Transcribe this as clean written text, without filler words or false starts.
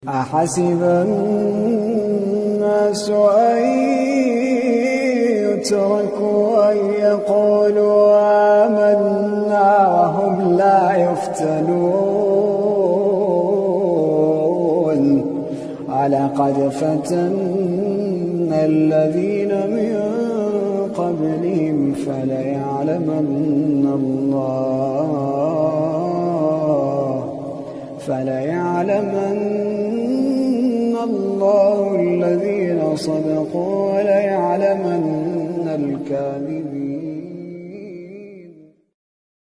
أحسب الناس أن يتركوا أن يقولوا آمنا وهم لا يفتنون ولقد فتنا الذين من قبلهم فليعلمن الله الذين صدقوا وليعلمن الكاذبين.